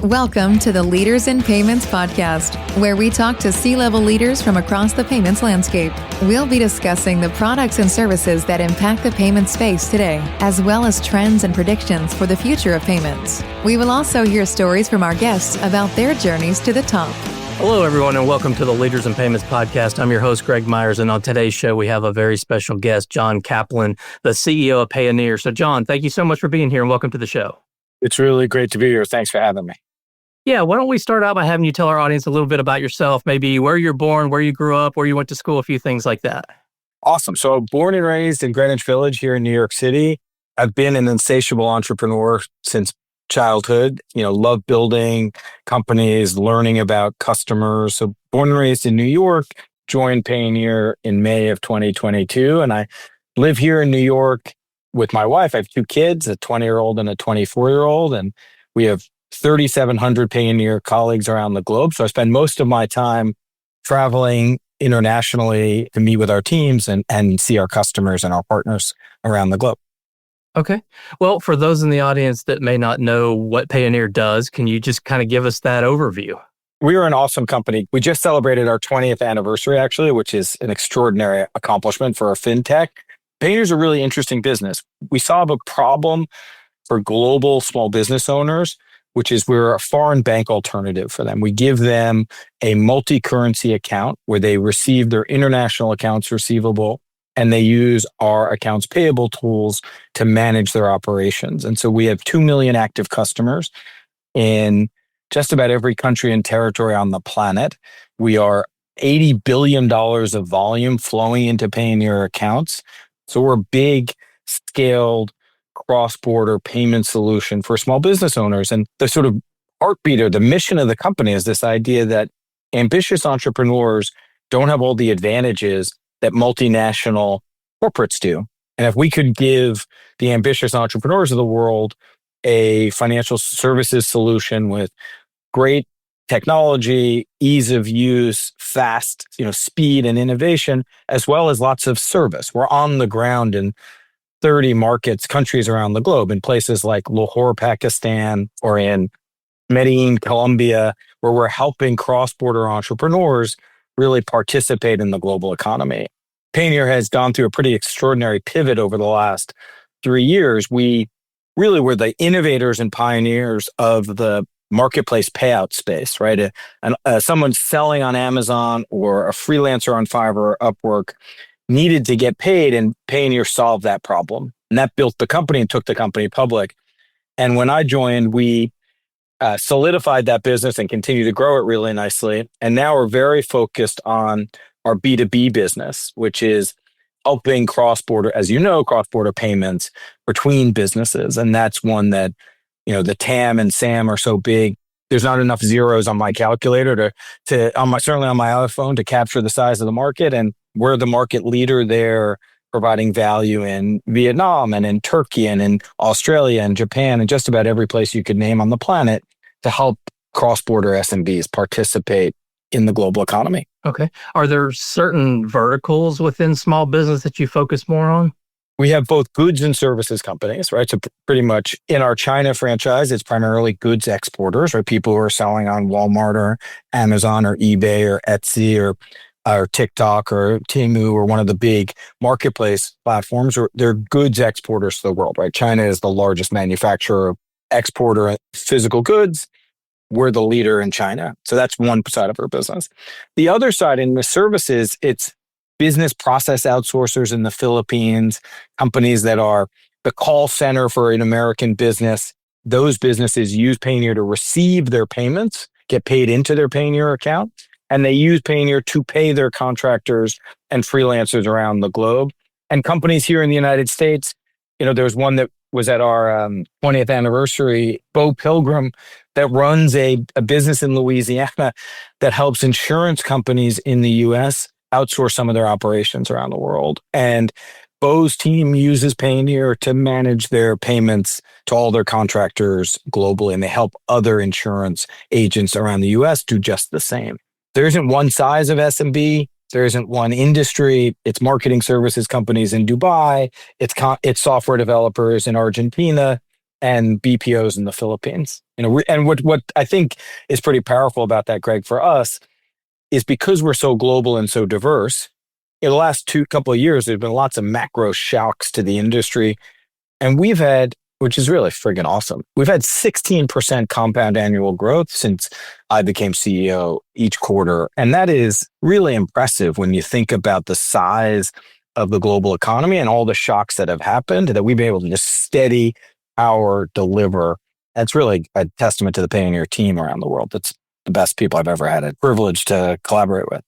Welcome to the Leaders in Payments podcast, where we talk to C-level leaders from across the payments landscape. We'll be discussing the products and services that impact the payment space today, as well as trends and predictions for the future of payments. We will also hear stories from our guests about their journeys to the top. Hello, everyone, and welcome to the Leaders in Payments podcast. I'm your host, Greg Myers, and on today's show, we have a very special guest, John Caplan, the CEO of Payoneer. So, John, thank you so much for being here, and welcome to the show. It's really great to be here. Thanks for having me. Yeah, why don't we start out by having you tell our audience a little bit about yourself, maybe where you're born, where you grew up, where you went to school, a few things like that. Awesome. So born and raised in Greenwich Village here in New York City. I've been an insatiable entrepreneur since childhood, love building companies, learning about customers. So born and raised in New York, joined Payoneer in May of 2022. And I live here in New York with my wife. I have two kids, a 20-year-old and a 24-year-old. And we have 3,700 Payoneer colleagues around the globe. So I spend most of my time traveling internationally to meet with our teams and see our customers and our partners around the globe. Okay. Well, for those in the audience that may not know what Payoneer does, can you just kind of give us that overview? We are an awesome company. We just celebrated our 20th anniversary, actually, which is an extraordinary accomplishment for a fintech. Payoneer is a really interesting business. We solve a problem for global small business owners, which is we're a foreign bank alternative for them. We give them a multi-currency account where they receive their international accounts receivable, and they use our accounts payable tools to manage their operations. And so we have 2 million active customers in just about every country and territory on the planet. We are $80 billion of volume flowing into Payoneer accounts. So we're a big, scaled, cross-border payment solution for small business owners. And the sort of heartbeat or the mission of the company is this idea that ambitious entrepreneurs don't have all the advantages that multinational corporates do. And if we could give the ambitious entrepreneurs of the world a financial services solution with great technology, ease of use, fast, speed and innovation, as well as lots of service. We're on the ground in 30 countries around the globe, in places like Lahore, Pakistan, or in Medellin, Colombia, where we're helping cross-border entrepreneurs really participate in the global economy. Payoneer has gone through a pretty extraordinary pivot over the last 3 years. We really were the innovators and pioneers of the marketplace payout space, right? Someone selling on Amazon or a freelancer on Fiverr or Upwork needed to get paid, and Payoneer solved that problem. And that built the company and took the company public. And when I joined, we solidified that business and continued to grow it really nicely. And now we're very focused on our B2B business, which is helping cross-border, as you know, cross-border payments between businesses. And that's one that, the TAM and SAM are so big. There's not enough zeros on my calculator certainly on my iPhone to capture the size of the market. And we're the market leader there, providing value in Vietnam and in Turkey and in Australia and Japan and just about every place you could name on the planet to help cross-border SMBs participate in the global economy. Okay. Are there certain verticals within small business that you focus more on? We have both goods and services companies, right? So pretty much in our China franchise, it's primarily goods exporters, right? People who are selling on Walmart or Amazon or eBay or Etsy or TikTok or Temu or one of the big marketplace platforms, or they're goods exporters to the world, right? China is the largest manufacturer, exporter of physical goods. We're the leader in China. So that's one side of our business. The other side in the services, it's business process outsourcers in the Philippines, companies that are the call center for an American business. Those businesses use Payoneer to receive their payments, get paid into their Payoneer account, and they use Payoneer to pay their contractors and freelancers around the globe. And companies here in the United States, there was one that was at our 20th anniversary, Bo Pilgrim, that runs a business in Louisiana that helps insurance companies in the U.S. outsource some of their operations around the world. And Bo's team uses Payoneer to manage their payments to all their contractors globally, and they help other insurance agents around the U.S. do just the same. There isn't one size of SMB. There isn't one industry. It's marketing services companies in Dubai. It's software developers in Argentina. and BPOs in the Philippines. And what I think is pretty powerful about that, Greg, for us is because we're so global and so diverse. In the last couple of years, there's been lots of macro shocks to the industry, and we've had, which is really friggin' awesome. We've had 16% compound annual growth since I became CEO each quarter. And that is really impressive when you think about the size of the global economy and all the shocks that have happened, that we've been able to just steady our deliver. That's really a testament to the Payoneer team around the world. That's the best people I've ever had a privilege to collaborate with.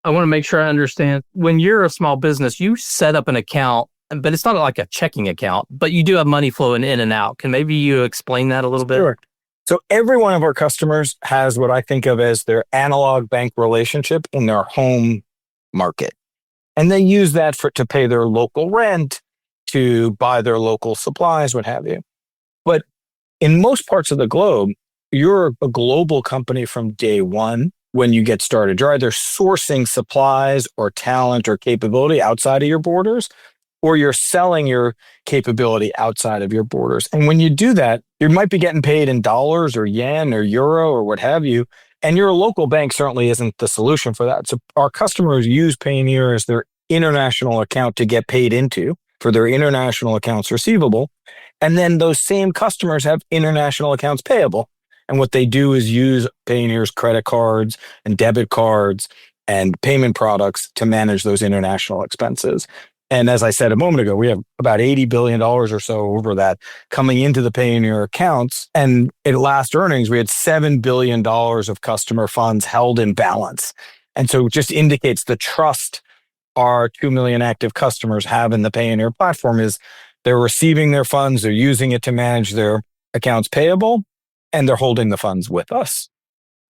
I want to make sure I understand. When you're a small business, you set up an account, but it's not like a checking account, but you do have money flowing in and out. Can maybe you explain that a little bit? Sure. So every one of our customers has what I think of as their analog bank relationship in their home market. And they use that to pay their local rent, to buy their local supplies, what have you. But in most parts of the globe, you're a global company from day one when you get started. You're either sourcing supplies or talent or capability outside of your borders, or you're selling your capability outside of your borders. And when you do that, you might be getting paid in dollars or yen or euro or what have you. And your local bank certainly isn't the solution for that. So our customers use Payoneer as their international account to get paid into for their international accounts receivable. And then those same customers have international accounts payable. And what they do is use Payoneer's credit cards and debit cards and payment products to manage those international expenses. And as I said a moment ago, we have about $80 billion or so over that coming into the Payoneer accounts. And at last earnings, we had $7 billion of customer funds held in balance. And so it just indicates the trust our 2 million active customers have in the Payoneer platform is they're receiving their funds, they're using it to manage their accounts payable, and they're holding the funds with us.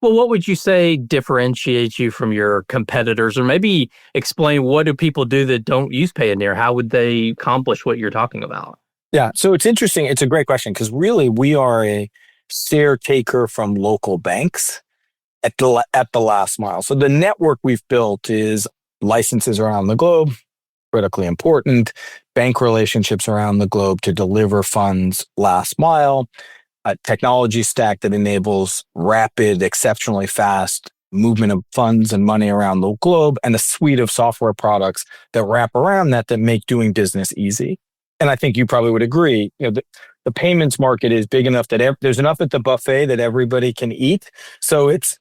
Well, what would you say differentiates you from your competitors? Or maybe explain, what do people do that don't use Payoneer? How would they accomplish what you're talking about? Yeah, so it's interesting. It's a great question because really we are a share taker from local banks at the last mile. So the network we've built is licenses around the globe, critically important, bank relationships around the globe to deliver funds last mile, a technology stack that enables rapid, exceptionally fast movement of funds and money around the globe, and a suite of software products that wrap around that make doing business easy. And I think you probably would agree, the payments market is big enough that there's enough at the buffet that everybody can eat. So it's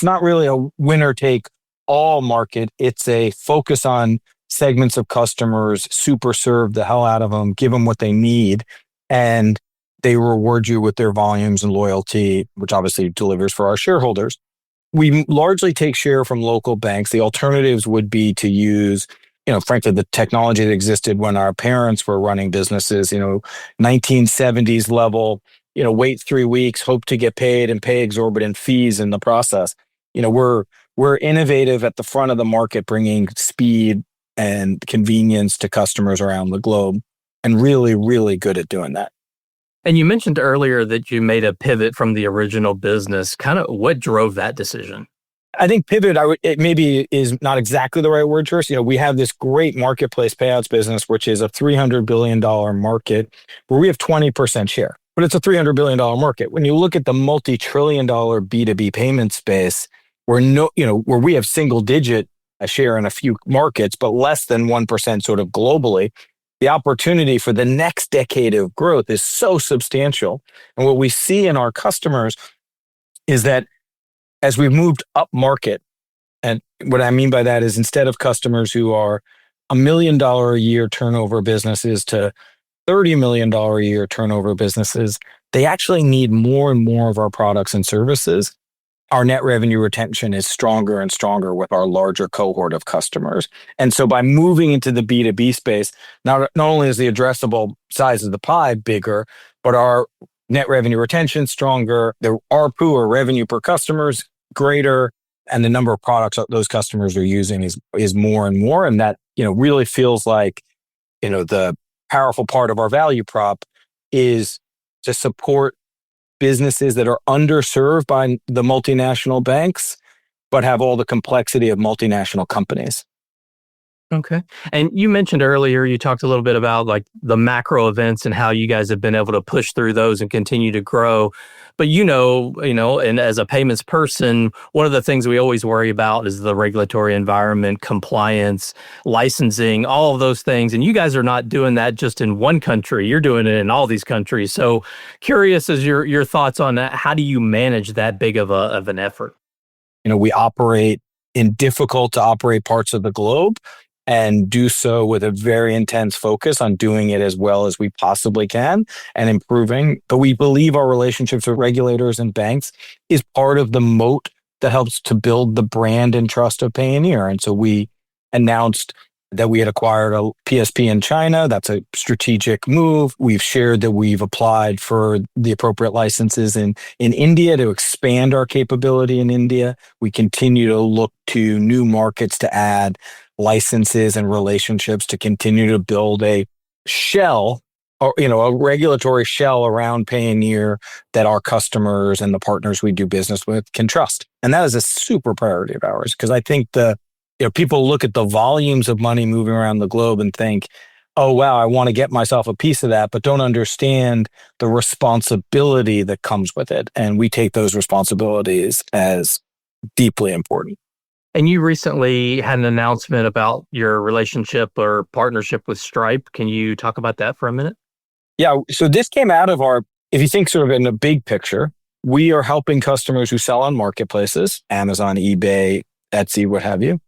not really a winner take all market. It's a focus on segments of customers, super serve the hell out of them, give them what they need, and they reward you with their volumes and loyalty, which obviously delivers for our shareholders. We largely take share from local banks. The alternatives would be to use, frankly, the technology that existed when our parents were running businesses, 1970s level, wait 3 weeks, hope to get paid and pay exorbitant fees in the process. We're innovative at the front of the market, bringing speed and convenience to customers around the globe, and really, really good at doing that. And you mentioned earlier that you made a pivot from the original business. Kind of what drove that decision? I think pivot, it maybe is not exactly the right word for us. We have this great marketplace payouts business, which is a $300 billion market where we have 20% share, but it's a $300 billion market. When you look at the multi-trillion dollar B2B payment space, where we have single digit a share in a few markets, but less than 1% sort of globally, the opportunity for the next decade of growth is so substantial. And what we see in our customers is that as we've moved up market, and what I mean by that is instead of customers who are $1 million a year turnover businesses to $30 million a year turnover businesses, they actually need more and more of our products and services. Our net revenue retention is stronger and stronger with our larger cohort of customers. And so by moving into the B2B space, not only is the addressable size of the pie bigger, but our net revenue retention stronger, the ARPU or revenue per customer is greater, and the number of products those customers are using is more and more. And that, really feels like, the powerful part of our value prop is to support businesses that are underserved by the multinational banks, but have all the complexity of multinational companies. Okay. And you mentioned earlier, you talked a little bit about like the macro events and how you guys have been able to push through those and continue to grow. But and as a payments person, one of the things we always worry about is the regulatory environment, compliance, licensing, all of those things. And you guys are not doing that just in one country. You're doing it in all these countries. So curious as your thoughts on that. How do you manage that big of an effort? We operate in difficult to operate parts of the globe and do so with a very intense focus on doing it as well as we possibly can and improving. But we believe our relationships with regulators and banks is part of the moat that helps to build the brand and trust of Payoneer. And so we announced that we had acquired a PSP in China. That's a strategic move. We've shared that we've applied for the appropriate licenses in India to expand our capability in India. We continue to look to new markets to add licenses and relationships to continue to build a shell or, a regulatory shell around Payoneer that our customers and the partners we do business with can trust. And that is a super priority of ours because I think people look at the volumes of money moving around the globe and think, oh, wow, I want to get myself a piece of that, but don't understand the responsibility that comes with it. And we take those responsibilities as deeply important. And you recently had an announcement about your relationship or partnership with Stripe. Can you talk about that for a minute? Yeah. So this came out of if you think sort of in a big picture, we are helping customers who sell on marketplaces, Amazon, eBay, Etsy, what have you.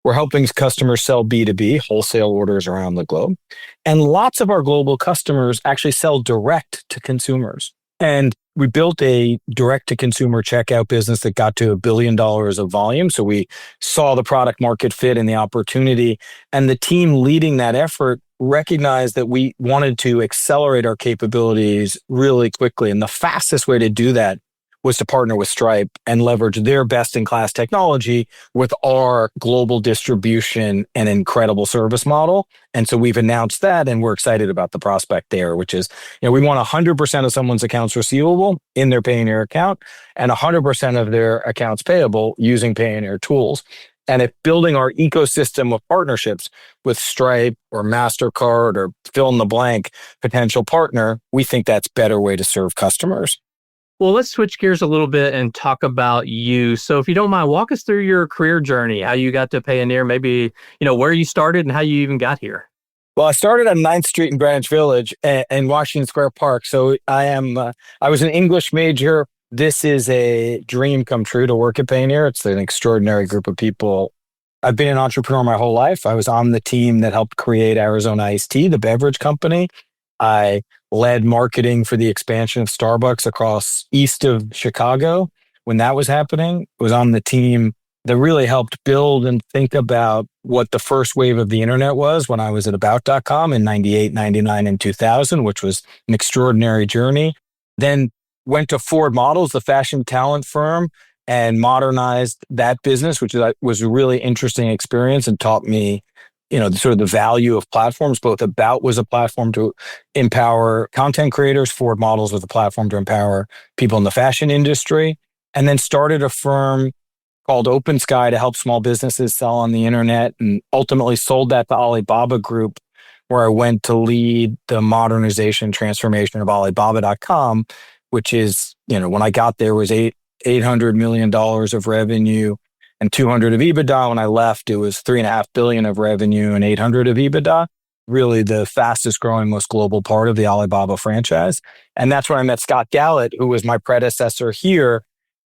We're helping customers sell B2B, wholesale orders around the globe. And lots of our global customers actually sell direct to consumers. And we built a direct to consumer checkout business that got to $1 billion of volume. So we saw the product market fit and the opportunity. And the team leading that effort recognized that we wanted to accelerate our capabilities really quickly. And the fastest way to do that was to partner with Stripe and leverage their best-in-class technology with our global distribution and incredible service model. And so we've announced that, and we're excited about the prospect there, which is, we want 100% of someone's accounts receivable in their Payoneer account and 100% of their accounts payable using Payoneer tools. And if building our ecosystem of partnerships with Stripe or MasterCard or fill in the blank potential partner, we think that's a better way to serve customers. Well, let's switch gears a little bit and talk about you. So if you don't mind, walk us through your career journey, how you got to Payoneer, maybe, where you started and how you even got here. Well, I started on 9th Street in Greenwich Village in Washington Square Park. So I was an English major. This is a dream come true to work at Payoneer. It's an extraordinary group of people. I've been an entrepreneur my whole life. I was on the team that helped create Arizona Iced Tea, the beverage company. I led marketing for the expansion of Starbucks across east of Chicago when that was happening. Was on the team that really helped build and think about what the first wave of the internet was when I was at About.com in 98, 99, and 2000, which was an extraordinary journey. Then went to Ford Models, the fashion talent firm, and modernized that business, which was a really interesting experience and taught me sort of the value of platforms. Both About was a platform to empower content creators. Ford Models was a platform to empower people in the fashion industry. And then started a firm called Open Sky to help small businesses sell on the internet, and ultimately sold that to Alibaba Group, where I went to lead the modernization transformation of Alibaba.com, which is, when I got there was $800 million of revenue and 200 of EBITDA. When I left, it was $3.5 billion of revenue and 800 of EBITDA. Really the fastest growing, most global part of the Alibaba franchise. And that's when I met Scott Gallett, who was my predecessor here.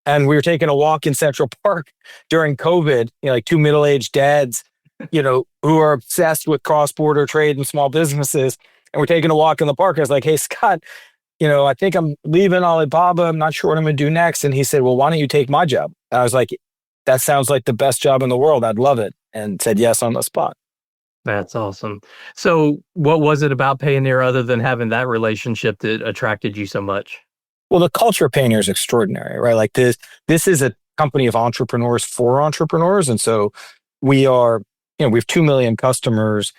And we were taking a walk in Central Park during COVID, like two middle-aged dads, who are obsessed with cross-border trade and small businesses. And we're taking a walk in the park. I was like, hey, Scott, I think I'm leaving Alibaba. I'm not sure what I'm going to do next. And he said, well, why don't you take my job? And I was like, that sounds like the best job in the world. I'd love it. And said yes on the spot. That's awesome. So what was it about Payoneer other than having that relationship that attracted you so much? Well, the culture of Payoneer is extraordinary, right? Like this is a company of entrepreneurs for entrepreneurs. And so we have 2 million customers.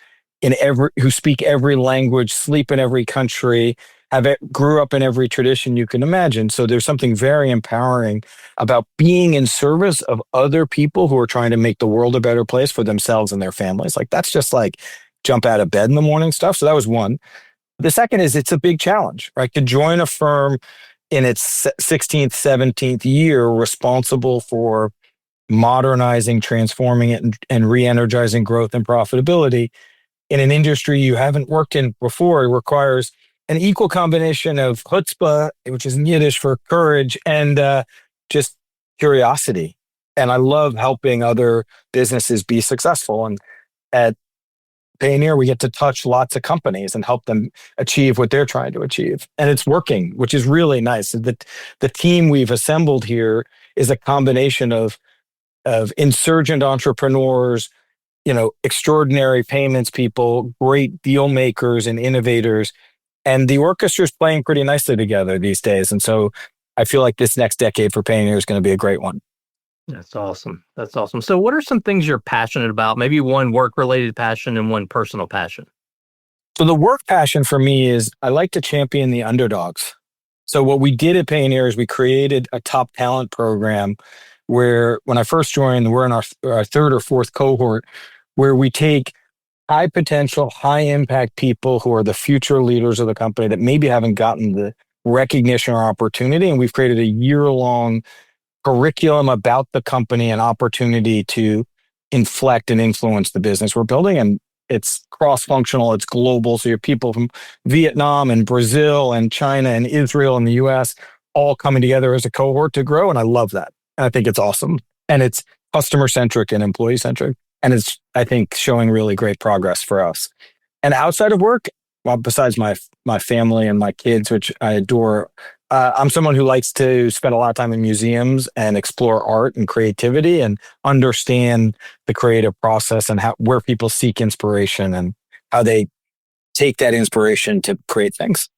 who speak every language, sleep in every country, grew up in every tradition you can imagine. So there's something very empowering about being in service of other people who are trying to make the world a better place for themselves and their families. Like that's just like jump out of bed in the morning stuff. So that was one. The second is it's a big challenge, right? To join a firm in its 16th, 17th year responsible for modernizing, transforming it, and re-energizing growth and profitability in an industry you haven't worked in before. It requires an equal combination of chutzpah, which is in Yiddish for courage, and just curiosity. And I love helping other businesses be successful. And at Payoneer, we get to touch lots of companies and help them achieve what they're trying to achieve. And it's working, which is really nice. The team we've assembled here is a combination of insurgent entrepreneurs, extraordinary payments people, great deal makers and innovators. And the orchestra's playing pretty nicely together these days. And so I feel like this next decade for Payoneer is going to be a great one. That's awesome. That's awesome. So what are some things you're passionate about? Maybe one work-related passion and one personal passion. So the work passion for me is I like to champion the underdogs. So what we did at Payoneer is we created a top talent program where when I first joined, we're in our third or fourth cohort, where we take high potential, high impact people who are the future leaders of the company that maybe haven't gotten the recognition or opportunity. And we've created a year-long curriculum about the company and opportunity to inflect and influence the business we're building. And it's cross-functional, it's global. So you have people from Vietnam and Brazil and China and Israel and the US all coming together as a cohort to grow. And I love that. And I think it's awesome. And it's customer-centric and employee-centric. And it's, I think, showing really great progress for us. And outside of work, well, besides my family and my kids, which I adore, I'm someone who likes to spend a lot of time in museums and explore art and creativity and understand the creative process and where people seek inspiration and how they take that inspiration to create things.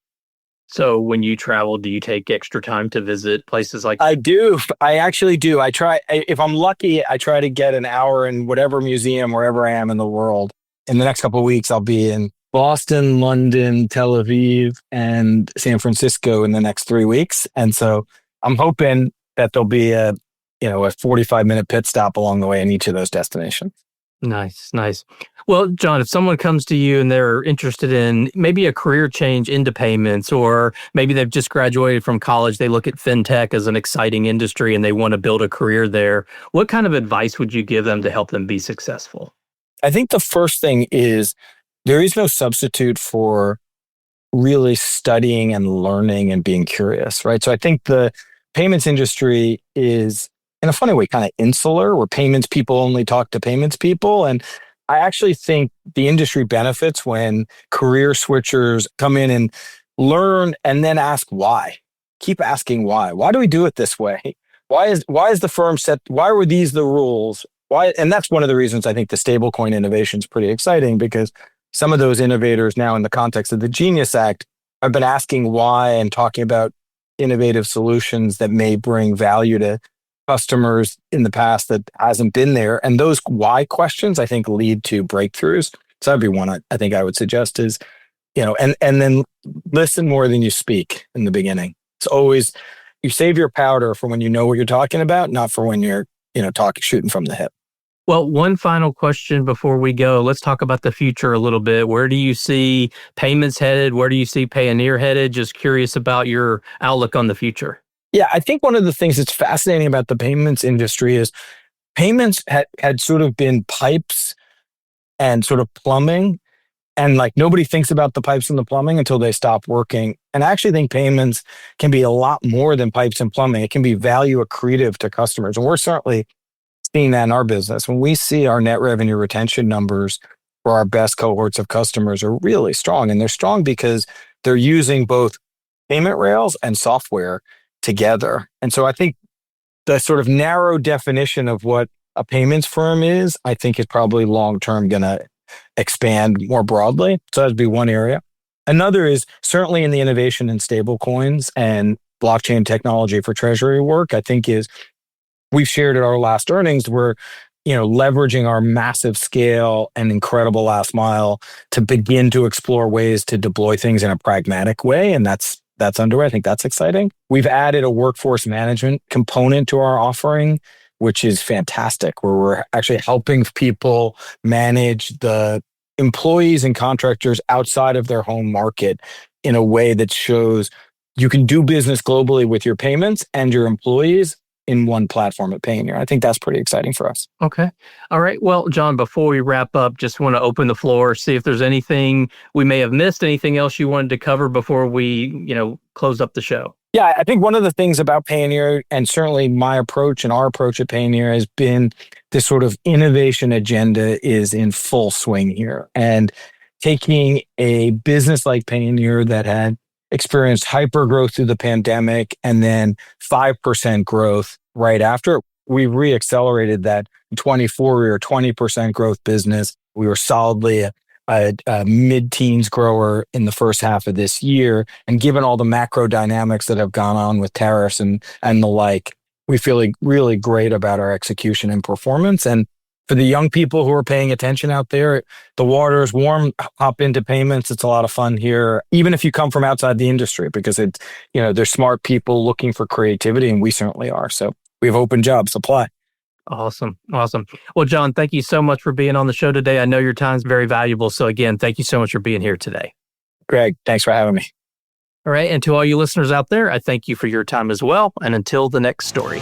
So when you travel, do you take extra time to visit places like that? I do. I actually do. If I'm lucky, I try to get an hour in whatever museum, wherever I am in the world. In the next couple of weeks, I'll be in Boston, London, Tel Aviv, and San Francisco in the next 3 weeks. And so I'm hoping that there'll be a 45-minute pit stop along the way in each of those destinations. Nice, nice. Well, John, if someone comes to you and they're interested in maybe a career change into payments, or maybe they've just graduated from college, they look at fintech as an exciting industry and they want to build a career there, what kind of advice would you give them to help them be successful? I think the first thing is there is no substitute for really studying and learning and being curious, right? So I think the payments industry is, in a funny way, kind of insular, where payments people only talk to payments people. And I actually think the industry benefits when career switchers come in and learn and then ask why. Keep asking why. Why do we do it this way? Why is the firm set? Why were these the rules? Why? And that's one of the reasons I think the stablecoin innovation is pretty exciting, because some of those innovators now in the context of the Genius Act have been asking why and talking about innovative solutions that may bring value to customers in the past that hasn't been there. And those why questions, I think, lead to breakthroughs. So that'd be one I think I would suggest is, and then listen more than you speak in the beginning. It's always, you save your powder for when you know what you're talking about, not for when you're, shooting from the hip. Well, one final question before we go. Let's talk about the future a little bit. Where do you see payments headed? Where do you see Payoneer headed? Just curious about your outlook on the future. Yeah, I think one of the things that's fascinating about the payments industry is payments had sort of been pipes and sort of plumbing. And like nobody thinks about the pipes and the plumbing until they stop working. And I actually think payments can be a lot more than pipes and plumbing. It can be value accretive to customers. And we're certainly seeing that in our business. When we see our net revenue retention numbers for our best cohorts of customers are really strong. And they're strong because they're using both payment rails and software together. And so I think the sort of narrow definition of what a payments firm is, I think is probably long-term going to expand more broadly. So that'd be one area. Another is certainly in the innovation in stable coins and blockchain technology for treasury work, I think we've shared at our last earnings, we're leveraging our massive scale and incredible last mile to begin to explore ways to deploy things in a pragmatic way. And that's underway. I think that's exciting. We've added a workforce management component to our offering, which is fantastic, where we're actually helping people manage the employees and contractors outside of their home market in a way that shows you can do business globally with your payments and your employees in one platform at Payoneer. I think that's pretty exciting for us. Okay. All right. Well, John, before we wrap up, just want to open the floor, see if there's anything we may have missed, anything else you wanted to cover before we, close up the show. Yeah, I think one of the things about Payoneer, and certainly my approach and our approach at Payoneer, has been this sort of innovation agenda is in full swing here. And taking a business like Payoneer that had experienced hyper growth through the pandemic and then 5% growth right after, we re-accelerated that. In 24, we were a 20% growth business. We were solidly a mid-teens grower in the first half of this year. And given all the macro dynamics that have gone on with tariffs and the like, we feel really great about our execution and performance. And for the young people who are paying attention out there, the water is warm, hop into payments. It's a lot of fun here, even if you come from outside the industry, because they're smart people looking for creativity, and we certainly are. So we have open jobs, apply. Awesome. Well, John, thank you so much for being on the show today. I know your time's very valuable. So again, thank you so much for being here today. Greg, thanks for having me. All right. And to all you listeners out there, I thank you for your time as well. And until the next story.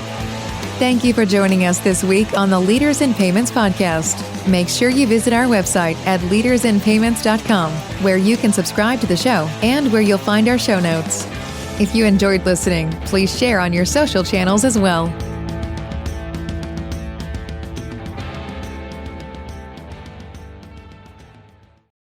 Thank you for joining us this week on the Leaders in Payments podcast. Make sure you visit our website at leadersinpayments.com, where you can subscribe to the show and where you'll find our show notes. If you enjoyed listening, please share on your social channels as well.